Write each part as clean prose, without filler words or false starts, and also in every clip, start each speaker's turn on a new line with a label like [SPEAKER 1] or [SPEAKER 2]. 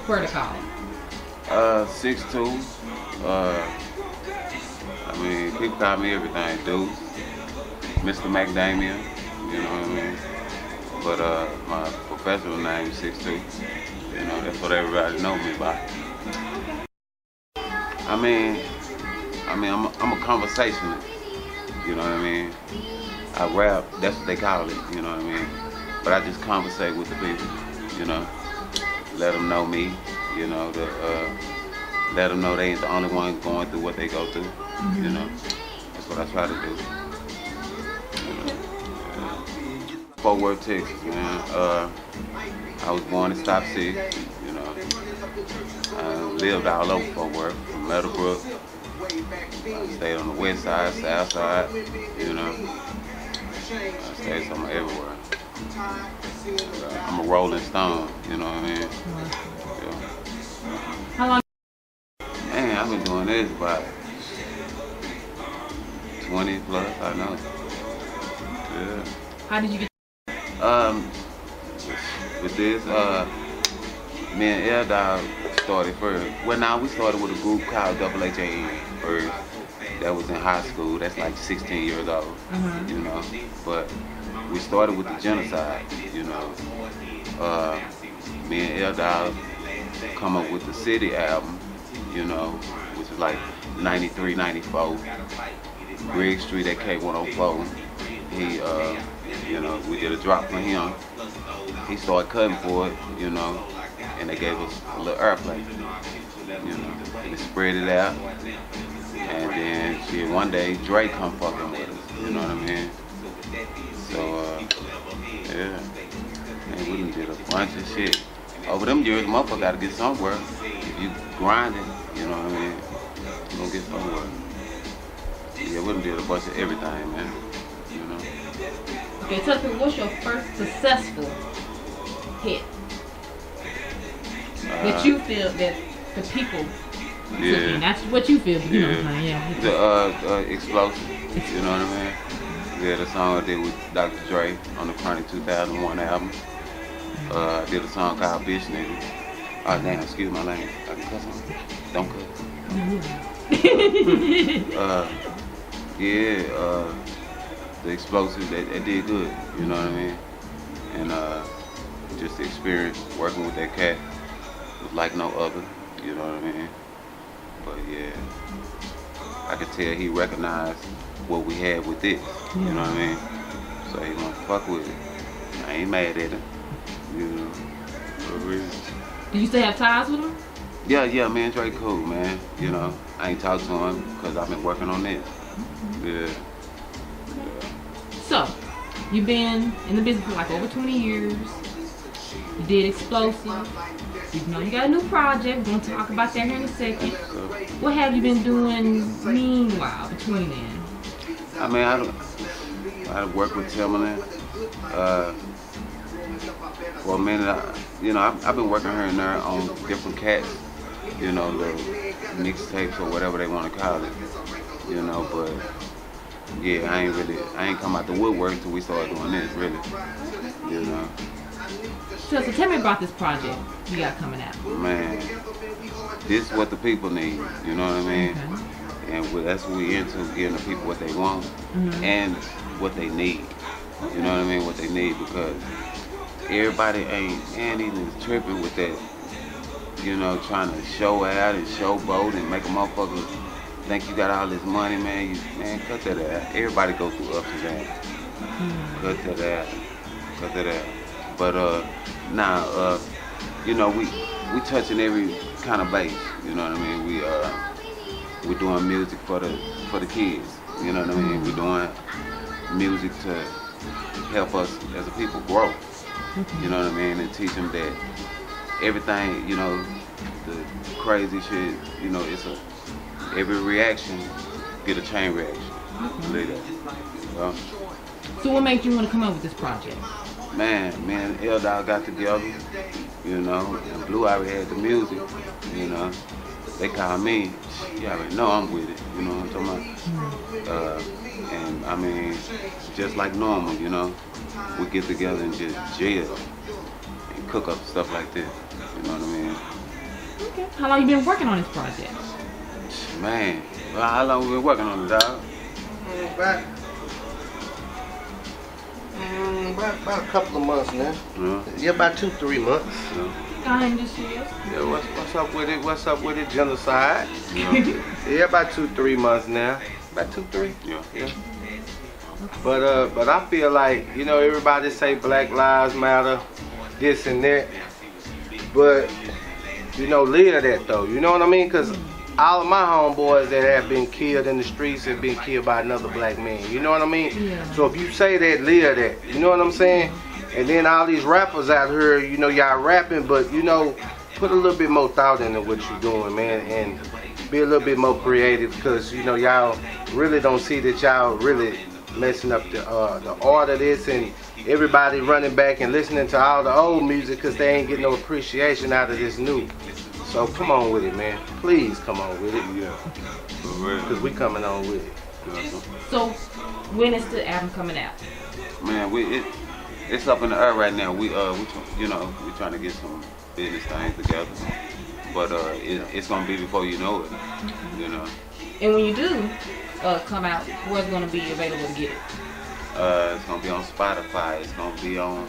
[SPEAKER 1] prefer to call it?
[SPEAKER 2] 6'2". I mean, people call me everything, Deuce, Mr. Macdamia, you know what I mean? But my professional name is 6'2". You know, that's what everybody know me by. I mean, I'm a conversationalist. You know what I mean? I rap, that's what they call it. You know what I mean? But I just conversate with the people. You know, let them know me. You know, let them know they ain't the only one going through what they go through. You know, that's what I try to do. You know, Fort Worth, Texas, man. I was born in Stop Six. You know, I lived all over Fort Worth, from Meadowbrook. I stayed on the west side, south side. You know, I stayed somewhere everywhere. I'm a rolling stone. You know what I mean? Yeah.
[SPEAKER 1] How long?
[SPEAKER 2] Man, I've been doing this about 20 plus, I know. Yeah.
[SPEAKER 1] How did you get?
[SPEAKER 2] With this, me and L Dog started first. Well, now we started with a group called HHN first. That was in high school. That's like 16 years old, you know. But we started with the GenaCide, you know. Me and L Dog come up with the City album, you know, which is like 93, 94. Greg Street at K104. He, you know, we did a drop for him. He started cutting for it, you know, and they gave us a little airplay, you know. We spread it out, and then shit, one day Dre come fucking with us, you know what I mean? So, yeah, man, we done did a bunch of shit. Over them years, motherfucker gotta get somewhere. If you grinding, you know what I mean, you gonna get somewhere. Yeah, we done did a bunch of everything, man, you know.
[SPEAKER 1] Okay, tell me, what's your first successful hit that you feel that the people took in? That's what you feel, you know what I'm saying?
[SPEAKER 2] The Xxplosive, you know what I mean? Yeah, the song I did with Dr.Dre on the Chronic 2001 album. I did a song called Bitch Nigga. Oh damn, excuse my language. I can cuss on it. Don't cuss. The Xxplosive, they did good, you know what I mean? And just the experience working with that cat was like no other, you know what I mean? But yeah, I could tell he recognized what we had with it, you know what I mean? So he gonna fuck with it. I ain't mad at him, you know, for real.
[SPEAKER 1] Do you still have ties with him?
[SPEAKER 2] Yeah, man, Dre cool, man. You know, I ain't talked to him because I've been working on this. Yeah.
[SPEAKER 1] So, you've been in the business for like over 20 years. You did Xxplosive. You know you got a new project. We're gonna talk about that here in a second. What have you been doing meanwhile between then?
[SPEAKER 2] I mean, I worked with Timberland for a minute. I've been working here and there on different cats. You know, the mixtapes or whatever they want to call it. You know, but yeah, I ain't come out the woodwork until we started doing this, really. You know.
[SPEAKER 1] So tell me about this project you got coming out.
[SPEAKER 2] Man, this is what the people need, you know what I mean? Okay. And that's what we into, giving the people what they want and what they need. You know what I mean? What they need, because everybody ain't even tripping with that, you know, trying to show out and showboat and make a motherfucker think you got all this money, man. Cut that out. Everybody go through ups and downs. Cut that out. Cut that out. But now, you know, we touching every kind of base. You know what I mean? We're doing music for the kids. You know what I mean? We're doing music to help us as a people grow. You know what I mean? And teach them that everything, you know, the crazy shit, you know, every reaction get a chain reaction. Believe that.
[SPEAKER 1] So what made you want to come up with this project?
[SPEAKER 2] Man, L Dog got together, you know, and Blue already had the music, you know. They call me, you already know I'm with it, you know what I'm talking about? And I mean, just like normal, you know, we get together and just jail and cook up stuff like this, you know what I mean?
[SPEAKER 1] How long you been working on this project?
[SPEAKER 2] Man, well, how long we been working on it, dog?
[SPEAKER 3] About a couple of months now. Yeah, about 2-3 months.
[SPEAKER 1] Kind of shit.
[SPEAKER 3] Yeah, what's up with it? What's up with it? GenaCide. Yeah, about 2-3 months now. About 2-3.
[SPEAKER 2] Yeah.
[SPEAKER 3] But I feel like, you know, everybody say Black Lives Matter, this and that. But, you know, live that though. You know what I mean? Because all of my homeboys that have been killed in the streets have been killed by another black man. You know what I mean?
[SPEAKER 1] Yeah.
[SPEAKER 3] So if you say that, live that. You know what I'm saying? And then all these rappers out here, you know, y'all rapping, but, you know, put a little bit more thought into what you're doing, man, and be a little bit more creative, because, you know, y'all really don't see that y'all really messing up the art of this, and everybody running back and listening to all the old music because they ain't getting no appreciation out of this new. So come on with it, man. Please come on with it.
[SPEAKER 2] Yeah.
[SPEAKER 3] Because we coming on with it.
[SPEAKER 1] So when is the album coming out?
[SPEAKER 2] Man, it's up in the air right now. We trying to get some business things together, but it's gonna be before you know it. You know.
[SPEAKER 1] And when you do come out, where's it gonna be available to get it?
[SPEAKER 2] It's gonna be on Spotify. It's gonna be on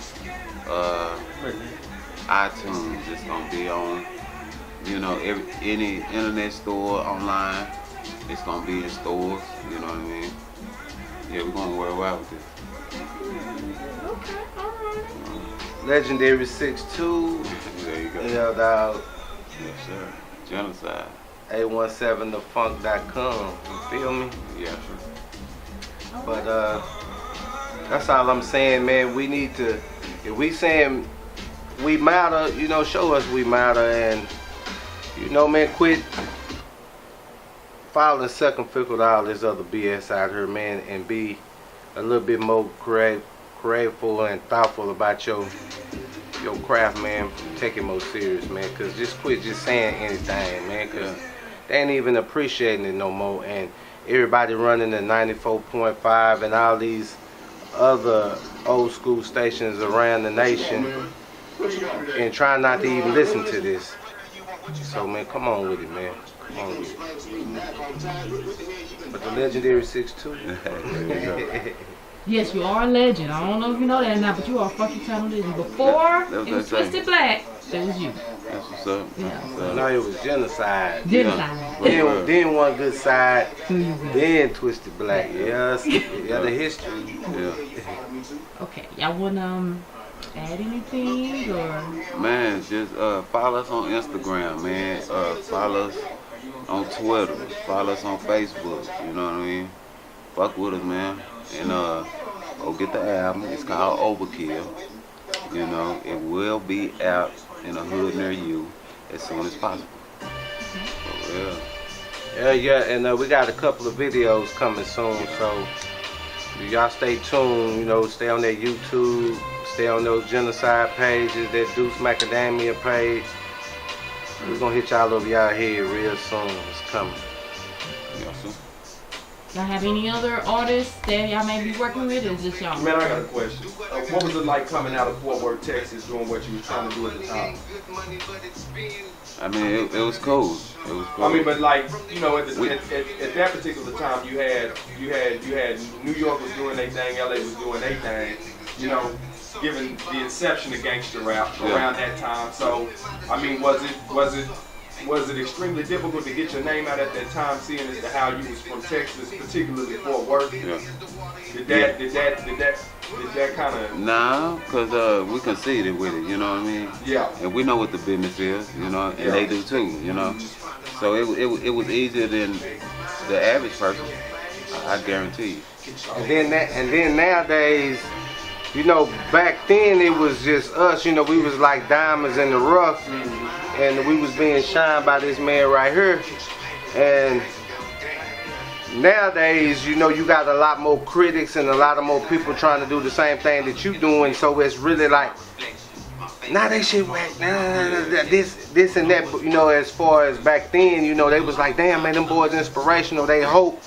[SPEAKER 2] iTunes. It's gonna be on, you know, any internet store online. It's gonna be in stores. You know what I mean? Yeah, we're gonna worldwide with this.
[SPEAKER 1] Okay, alright.
[SPEAKER 3] Legendary 6'2".
[SPEAKER 2] There you go.
[SPEAKER 3] Held out.
[SPEAKER 2] Yes, sir. GenaCide.
[SPEAKER 3] A17thefunk.com. You feel me?
[SPEAKER 2] Yeah, sure.
[SPEAKER 3] But that's all I'm saying, man. We need to, if we saying we matter, you know, show us we matter, and, you know, man, quit following second fickle to all this other BS out here, man, and be a little bit more creative and thoughtful about your craft, man. Take it more serious, man, because just quit just saying anything, man, because they ain't even appreciating it no more. And everybody running the 94.5 and all these other old school stations around the nation and trying not to even listen to this. So, man, come on with it, man. Come on with it. But the legendary 6'2".
[SPEAKER 1] Yes, you are a legend. I don't know if you know that or not, but you are fucking talented. Before it was Twisted Black, that was you.
[SPEAKER 2] That's what's up.
[SPEAKER 1] Yeah.
[SPEAKER 3] No, it was GenaCide.
[SPEAKER 1] GenaCide.
[SPEAKER 3] Then One Good Side. Then Twisted Black. Yes. Yeah, the history.
[SPEAKER 2] Yeah.
[SPEAKER 1] Okay, y'all wanna add anything or?
[SPEAKER 2] Man, just follow us on Instagram, man. Follow us on Twitter. Follow us on Facebook. You know what I mean? Fuck with us, man. And go get the album. It's called Overkill. You know, it will be out in a hood near you as soon as possible. So,
[SPEAKER 3] Yeah, and we got a couple of videos coming soon, so y'all stay tuned, you know, stay on that YouTube, stay on those GenaCide pages, that Deuce Macadamia page. We're gonna hit y'all over y'all head real soon. It's coming.
[SPEAKER 2] yes, sir.
[SPEAKER 1] Y'all have any other artists that y'all may be working with, or is this y'all?
[SPEAKER 4] Man, I got a question. What was it like coming out of Fort Worth, Texas, doing what you was trying to do at the time?
[SPEAKER 2] I mean, it was cool. It was cool.
[SPEAKER 4] I mean, but like, you know, at that particular time, you had New York was doing their thing, LA was doing their thing. You know, given the inception of gangster rap around that time. So, I mean, was it extremely difficult to get your name out at that time, seeing as to how you was from Texas, particularly Fort Worth?
[SPEAKER 2] Yeah.
[SPEAKER 4] Did that kind of?
[SPEAKER 2] Nah, cause we conceded with it, you know what I mean?
[SPEAKER 4] Yeah.
[SPEAKER 2] And we know what the business is, you know, and they do too, you know. So it was easier than the average person, I guarantee you.
[SPEAKER 3] And then nowadays, you know, back then it was just us, you know, we was like diamonds in the rough, and we was being shined by this man right here. And nowadays, you know, you got a lot more critics and a lot of more people trying to do the same thing that you doing, so it's really like, nah, that shit whack, nah, this and that. But, you know, as far as back then, you know, they was like, damn, man, them boys inspirational, they hope.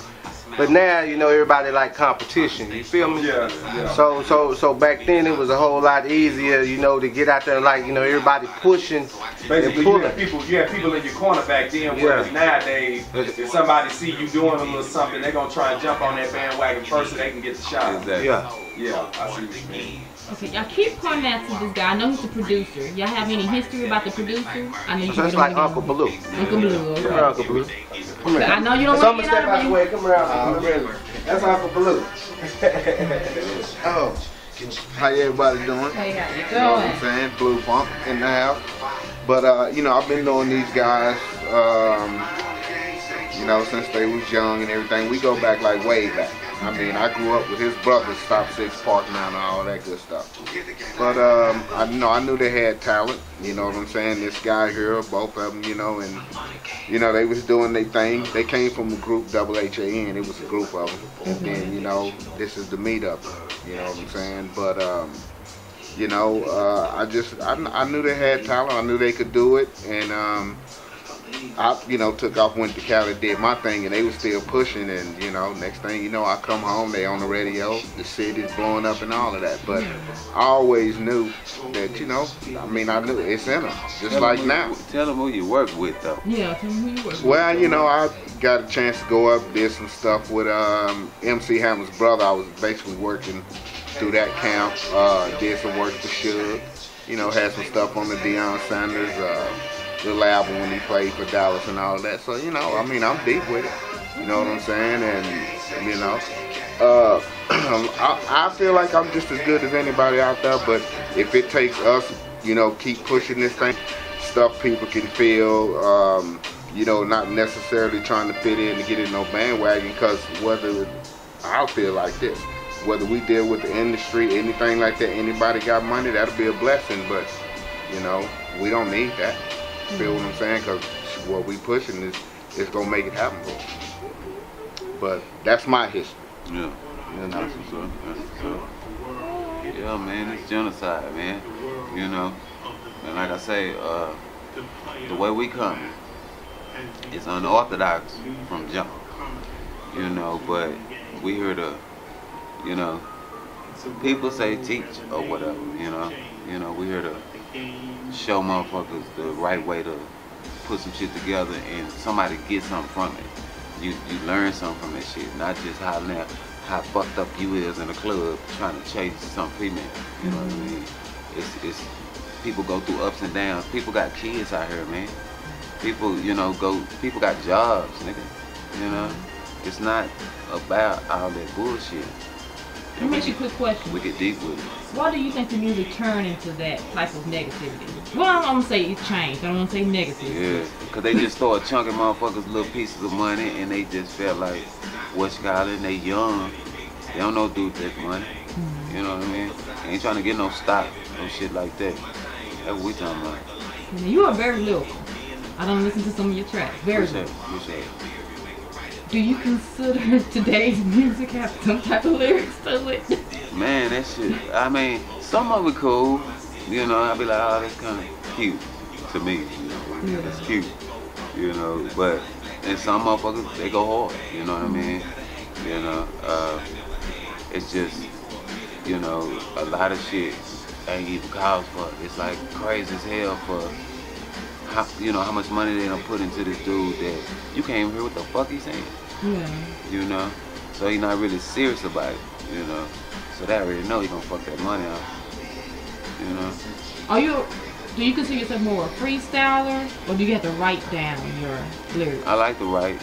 [SPEAKER 3] But now, you know, everybody like competition. You feel me?
[SPEAKER 4] Yeah.
[SPEAKER 3] So back then it was a whole lot easier, you know, to get out there like, you know, everybody pushing
[SPEAKER 4] Basically,
[SPEAKER 3] and pulling.
[SPEAKER 4] you had people in your corner back then, whereas nowadays, if somebody see you doing a little something, they're gonna try and jump on that bandwagon first so they can get the shot.
[SPEAKER 2] Exactly.
[SPEAKER 3] Yeah.
[SPEAKER 4] Yeah, I see what you mean.
[SPEAKER 1] Okay, y'all keep pointing out to this guy. I know he's the producer. Y'all have any history about the producer? I know you
[SPEAKER 3] So it's like Uncle Blue.
[SPEAKER 1] Uncle Blue.
[SPEAKER 3] Come
[SPEAKER 1] Okay.
[SPEAKER 3] here, Uncle Blue. Come here.
[SPEAKER 1] I know you don't
[SPEAKER 3] So
[SPEAKER 1] want
[SPEAKER 3] I'm
[SPEAKER 1] to
[SPEAKER 3] gonna
[SPEAKER 1] get
[SPEAKER 3] step
[SPEAKER 1] out
[SPEAKER 3] out
[SPEAKER 1] of
[SPEAKER 3] the
[SPEAKER 1] me.
[SPEAKER 3] way. Come around. That's Uncle Blue.
[SPEAKER 5] Oh, how everybody doing?
[SPEAKER 1] Hey, how you
[SPEAKER 5] You know what I'm
[SPEAKER 1] doing?
[SPEAKER 5] saying? Blue Funk in the house. But, you know, I've been knowing these guys, you know, since they was young and everything. We go back like way back. I mean, I grew up with his brothers, Stop Six, Park Now, and all that good stuff. But, I knew they had talent, you know what I'm saying? This guy here, both of them, you know, and, you know, they was doing their thing. They came from a group, HHAN, it was a group of them. And then, you know, this is the meetup, you know what I'm saying? But, you know, I knew they had talent, I knew they could do it, and, I, you know, took off, went to Cali, did my thing, and they was still pushing, and, you know, next thing you know, I come home, they on the radio, the city's blowing up and all of that, but I always knew that, you know, I mean, I knew it's in them, just like now.
[SPEAKER 2] Tell them who you work with, though.
[SPEAKER 1] Yeah, tell me who you work with.
[SPEAKER 5] Well, you know, I got a chance to go up, did some stuff with MC Hammer's brother. I was basically working through that camp, did some work for Suge, you know, had some stuff on the Deion Sanders, little album when he played for Dallas and all of that. So, you know, I mean, I'm deep with it. You know what I'm saying? And, you know, I feel like I'm just as good as anybody out there, but if it takes us, you know, keep pushing this thing, stuff people can feel, you know, not necessarily trying to fit in to get in no bandwagon, because I feel like this, whether we deal with the industry, anything like that, anybody got money, that'll be a blessing, but, you know, we don't need that. Feel what I'm saying? Because what we pushing is gonna make it happen for us. But that's my history.
[SPEAKER 2] Yeah.
[SPEAKER 5] You know?
[SPEAKER 2] That's what's up. That's what's up. Yeah, man, it's GenaCide, man. You know, and like I say, the way we come is unorthodox from jump. You know, but we here to, you know, people say teach or whatever. You know, we here to show motherfuckers the right way to put some shit together and somebody get something from it. You learn something from that shit, not just how fucked up you is in a club trying to chase some female. You know what I mean? It's people go through ups and downs. People got kids out here, man. People, you know, people got jobs, nigga. You know? It's not about all that bullshit.
[SPEAKER 1] Let me ask you a quick question.
[SPEAKER 2] We get deep with it.
[SPEAKER 1] Why do you think the music turned into that type of negativity? Well, I'm gonna say it changed. I don't want to say negative.
[SPEAKER 2] Yeah, because they just started chunking motherfuckers little pieces of money, and they just felt like, what's calling, they young. They don't know do that money. You know what I mean? They ain't trying to get no stock, no shit like that. That's what we talking about.
[SPEAKER 1] You are very lyrical. I don't listen to some of your tracks. Very lyrical.
[SPEAKER 2] Appreciate it.
[SPEAKER 1] Do you consider today's music have some type of lyrics to it?
[SPEAKER 2] Man, that shit, I mean, some of it cool. You know, I'll be like, oh, that's kind of cute to me. You know, that's cute. You know, but, and some motherfuckers, they go hard. You know what I mean? You know, it's just, you know, a lot of shit ain't even cause for it. It's like crazy as hell for how much money they done put into this dude that you can't even hear what the fuck he's saying.
[SPEAKER 1] Yeah.
[SPEAKER 2] You know? So he not really serious about it, you know? So they already know he gonna fuck that money out. You know? Do you consider yourself more a freestyler, or do you have to write down your lyrics? I like to write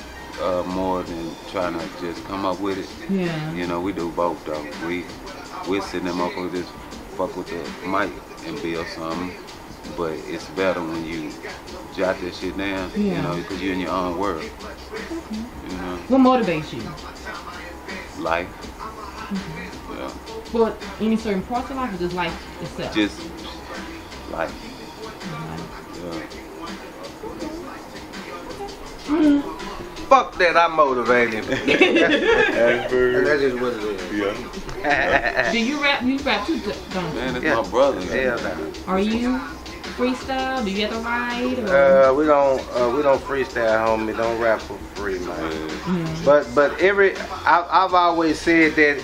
[SPEAKER 2] more than trying to just come up with it.
[SPEAKER 1] Yeah.
[SPEAKER 2] You know, we do both though. We're sitting there motherfuckers just fuck with the mic and build something. But it's better when you jot that shit down, you know, because you're in your own world. You know?
[SPEAKER 1] What motivates you?
[SPEAKER 2] Life. Yeah.
[SPEAKER 1] But any certain parts of life, or just life itself?
[SPEAKER 2] Just life. Yeah.
[SPEAKER 3] Fuck that, I'm motivated. And that's just what it is.
[SPEAKER 2] Yeah.
[SPEAKER 1] Do you rap? You rap too, don't you?
[SPEAKER 2] Man, it's my brother.
[SPEAKER 3] Hell no.
[SPEAKER 1] Are you? freestyle? Do you have to write? Or?
[SPEAKER 3] We don't freestyle, homie. Don't rap for free, man. But I've always said that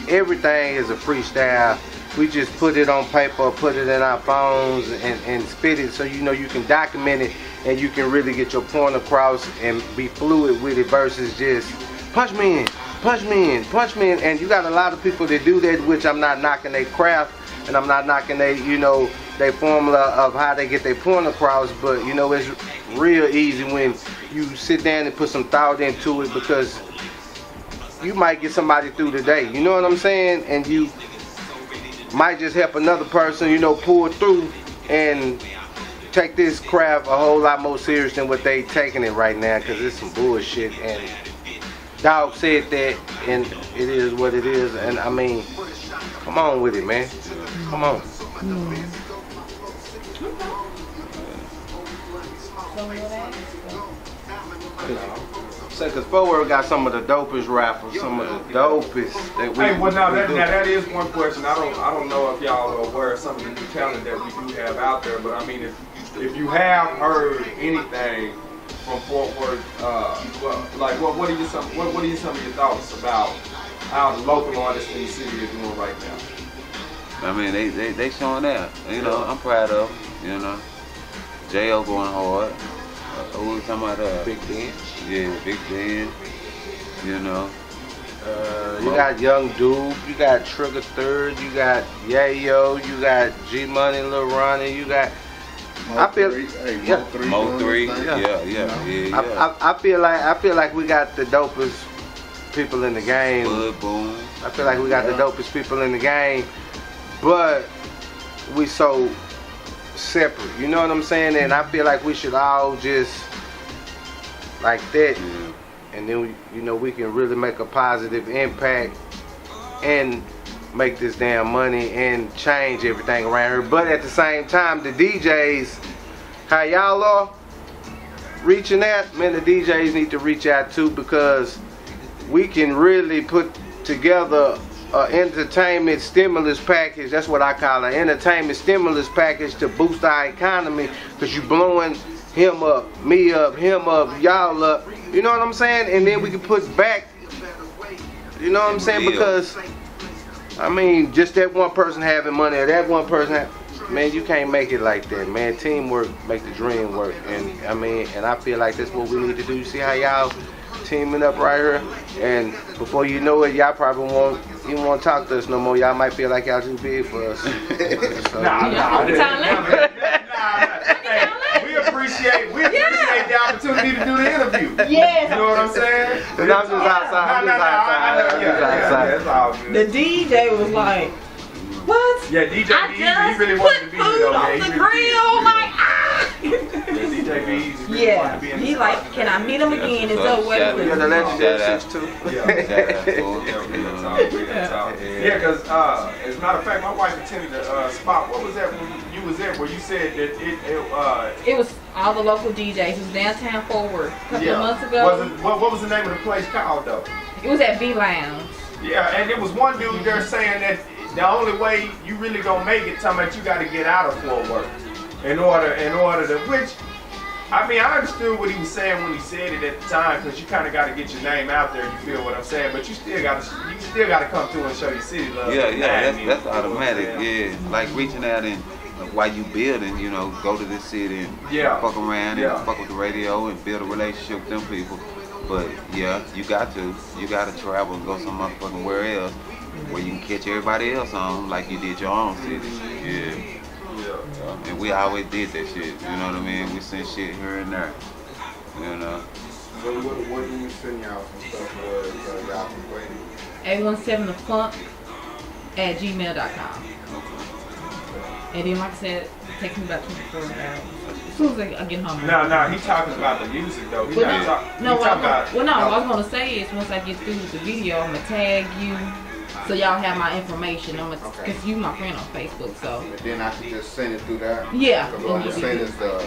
[SPEAKER 3] everything is a freestyle. We just put it on paper, put it in our phones, and spit it so you know you can document it and you can really get your point across and be fluid with it versus just punch me in, punch me in, punch me in. And you got a lot of people that do that, which I'm not knocking their craft and I'm not knocking their, you know, their formula of how they get their point across, but you know, it's real easy when you sit down and put some thought into it because you might get somebody through the day, you know what I'm saying? And you might just help another person, you know, pull through and take this craft a whole lot more serious than what they taking it right now, because it's some bullshit. And Dog said that, and it is what it is. And I mean, come on with it, man. Come on. Because Forward got some of the dopest rappers, some of the dopest that we
[SPEAKER 4] Hey, well, now
[SPEAKER 3] do.
[SPEAKER 4] that is one question. I don't know if y'all are aware of some of the new talent that we do have out there, but I mean, if you have heard anything from Fort Worth, what are some of your thoughts about how the local artists in the city are doing right now?
[SPEAKER 2] I mean, they showing out. You know, I'm proud of them. You know, J.O. going hard. Who we talking about?
[SPEAKER 3] Big Ben.
[SPEAKER 2] Yeah, Big Ben. You know.
[SPEAKER 3] You got Young Dude, you got Trigger Third, you got Yayo, you got G Money, Lil Ronnie, you got. I feel,
[SPEAKER 2] Mo 3, yeah.
[SPEAKER 3] I feel like we got the dopest people in the game.
[SPEAKER 2] Bud Boom.
[SPEAKER 3] I feel like we got the dopest people in the game, but we so separate. You know what I'm saying? And I feel like we should all just like that, and then you know we can really make a positive impact and make this damn money and change everything around here. But at the same time, the DJs, how y'all are reaching out, man, the DJs need to reach out too, because we can really put together an entertainment stimulus package. That's what I call an entertainment stimulus package to boost our economy, because you blowing him up, me up, him up, y'all up. You know what I'm saying? And then we can put back, you know what I'm saying? Because I mean, just that one person having money or that one person man, you can't make it like that, man. Teamwork make the dream work. And I mean, and I feel like that's what we need to do. You see how y'all teaming up right here? And before you know it, y'all probably won't even want to talk to us no more. Y'all might feel like y'all too big for us.
[SPEAKER 4] We appreciate the opportunity to do the interview.
[SPEAKER 1] Yes.
[SPEAKER 4] You know what I'm saying?
[SPEAKER 3] I'm just outside.
[SPEAKER 4] That's all good.
[SPEAKER 6] The DJ was like, what?
[SPEAKER 4] Yeah, DJ
[SPEAKER 1] I
[SPEAKER 4] he really wanted to be here though.
[SPEAKER 1] on the grill, like
[SPEAKER 4] DJ B really
[SPEAKER 6] Yeah,
[SPEAKER 4] wanted to be in
[SPEAKER 6] he
[SPEAKER 4] the
[SPEAKER 6] like,
[SPEAKER 4] spot.
[SPEAKER 6] can I meet him again? It's over
[SPEAKER 2] Shout
[SPEAKER 6] with.
[SPEAKER 3] You got the legendary 6'2".
[SPEAKER 4] Yeah, because as a matter of fact, my wife attended the spot. What was that when you was there? Where you said that
[SPEAKER 6] It was all the local DJs. It was downtown Forward a couple of months ago.
[SPEAKER 4] What was the name of the place called though?
[SPEAKER 6] It was at B Lounge.
[SPEAKER 4] Yeah, and there was one dude there saying that the only way you really gonna make it, talking about you got to get out of Fort Worth in order to, which, I mean, I understood what he was saying when he said it at the time, because you kind of got to get your name out there. You feel what I'm saying? But you still got to come through and show your city love.
[SPEAKER 2] Yeah, that's automatic. Yeah, like reaching out and while you building, you know, go to this city and fuck around and fuck with the radio and build a relationship with them people. But yeah, you got to travel and go some motherfucking where else, where you can catch everybody else on like you did your own city. Yeah. And we always did that shit, you know what I mean? We sent shit here and there, you know.
[SPEAKER 5] So what do you send y'all some stuff for y'all can play?
[SPEAKER 6] 817thefunk@gmail.com. And then, like I said, it takes me about 24 hours. As soon as I get home.
[SPEAKER 4] No, he's talking about the music though. What
[SPEAKER 6] I was gonna say is once I get through with the video, I'm gonna tag you so y'all have my information. Cause you my friend on Facebook, so.
[SPEAKER 5] And then I can just send it through that.
[SPEAKER 6] Yeah.
[SPEAKER 5] Because what I'm saying is the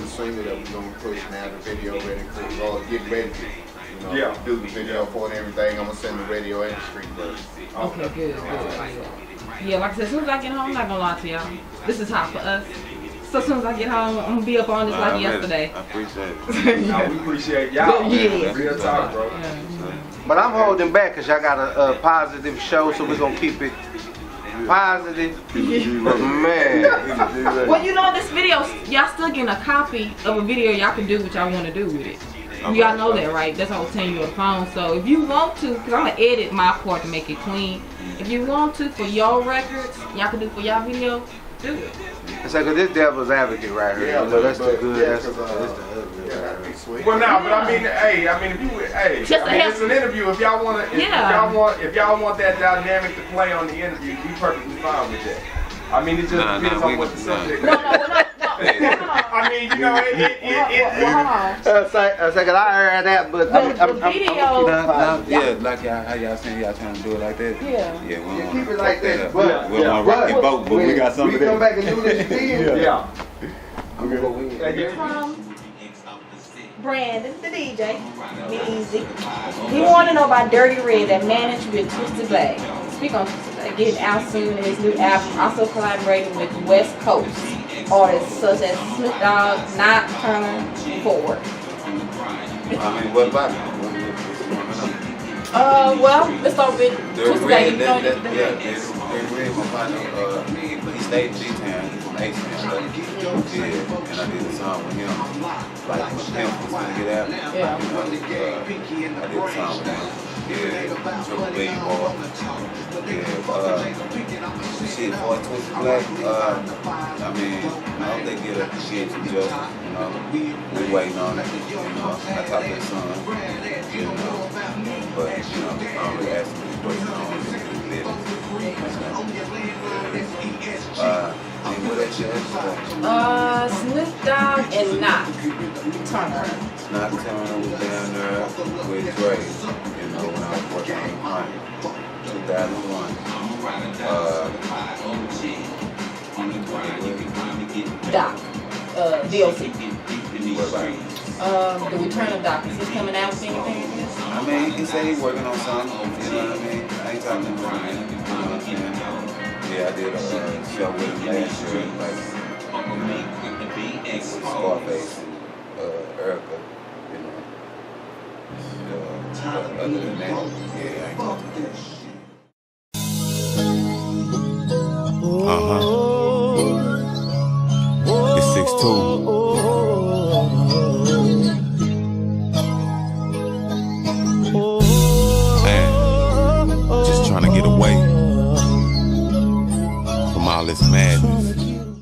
[SPEAKER 5] single that we're gonna push now, the video ready for, or get ready to, you know, do the video for it and everything. I'm gonna send the radio and the street version.
[SPEAKER 6] Okay, good. Yeah, like I said, as soon as I get home, I'm not gonna lie to y'all. This is hot for us.
[SPEAKER 1] So as soon as I get home, I'm gonna be up on this like yesterday.
[SPEAKER 2] I appreciate it.
[SPEAKER 4] No, we appreciate y'all.
[SPEAKER 1] Yeah.
[SPEAKER 4] Real talk, bro.
[SPEAKER 1] Yeah.
[SPEAKER 3] But I'm holding back because y'all got a positive show, so we're going to keep it positive. But man.
[SPEAKER 1] Well, you know, this video, y'all still getting a copy of a video y'all can do what y'all want to do with it. Y'all know that, right? That's what I was telling you on the phone. So if you want to, because I'm going to edit my part to make it clean. If you want to, for your records, y'all can do for y'all video, do it.
[SPEAKER 3] It's like this devil's advocate right here.
[SPEAKER 5] Yeah,
[SPEAKER 3] you know, that's the good,
[SPEAKER 5] yeah,
[SPEAKER 3] that's the
[SPEAKER 5] 'cause,
[SPEAKER 3] ugly.
[SPEAKER 5] Yeah, that'd be sweet.
[SPEAKER 4] Well, now, but I mean, hey, if you,
[SPEAKER 1] Just to help-
[SPEAKER 4] it's an interview. If y'all want to, if y'all want that dynamic to play on the interview, be perfectly fine with that. I mean, it just depends on what the subject.
[SPEAKER 1] No.
[SPEAKER 4] I mean, you know,
[SPEAKER 1] Well, hold on.
[SPEAKER 3] It's like I heard that, but
[SPEAKER 1] The video.
[SPEAKER 2] Yeah, like how y'all saying y'all trying to do it like that?
[SPEAKER 1] Yeah.
[SPEAKER 2] Yeah, we
[SPEAKER 5] Yeah,
[SPEAKER 2] don't
[SPEAKER 5] keep it
[SPEAKER 2] wanna
[SPEAKER 5] like
[SPEAKER 2] fuck
[SPEAKER 5] that,
[SPEAKER 2] up.
[SPEAKER 5] but-
[SPEAKER 2] We don't want to rock your boat, but we got something
[SPEAKER 5] We come back and do this again.
[SPEAKER 4] Yeah.
[SPEAKER 1] From Brandon, the DJ, Easy. He want to know about Dirty Red that managed with Twisted Black. Speak on Twisted Black. Getting out soon in his new album. Also collaborating with West Coast artists such as Snoop Dogg, Not Turner, and Ford.
[SPEAKER 2] I mean, what about it?
[SPEAKER 1] Well, let's start with Twisted Black. You know,
[SPEAKER 2] They're Red, my partner, he stayed in D-Town, he's from H-Town, yeah, and I did a song with him, like when Pimp was gonna get out,
[SPEAKER 1] Yeah.
[SPEAKER 2] I did a song with him, Triple B Boy, shit, boy, Twisted Black, I mean, I hope they get a shit to justice, you know, we waiting on it, you know, I talked to his son, you know, but, you know, I don't really ask him these questions, I don't really do business. What else you asked?
[SPEAKER 1] Snoop Dogg and Not Turner.
[SPEAKER 2] Not Turner was down there with Dre, you know, when I was working on Money, 2001.
[SPEAKER 1] Doc. DLC.
[SPEAKER 2] What about
[SPEAKER 1] The Return of Doc. Is this coming out with anything?
[SPEAKER 2] I mean, he can say he's working on something, you know what I mean? I ain't talking to him, you know what I'm saying? Yeah, I did a show with him last year, like, with Scarface and Erica, you know. Other than that, yeah, I ain't talking to him.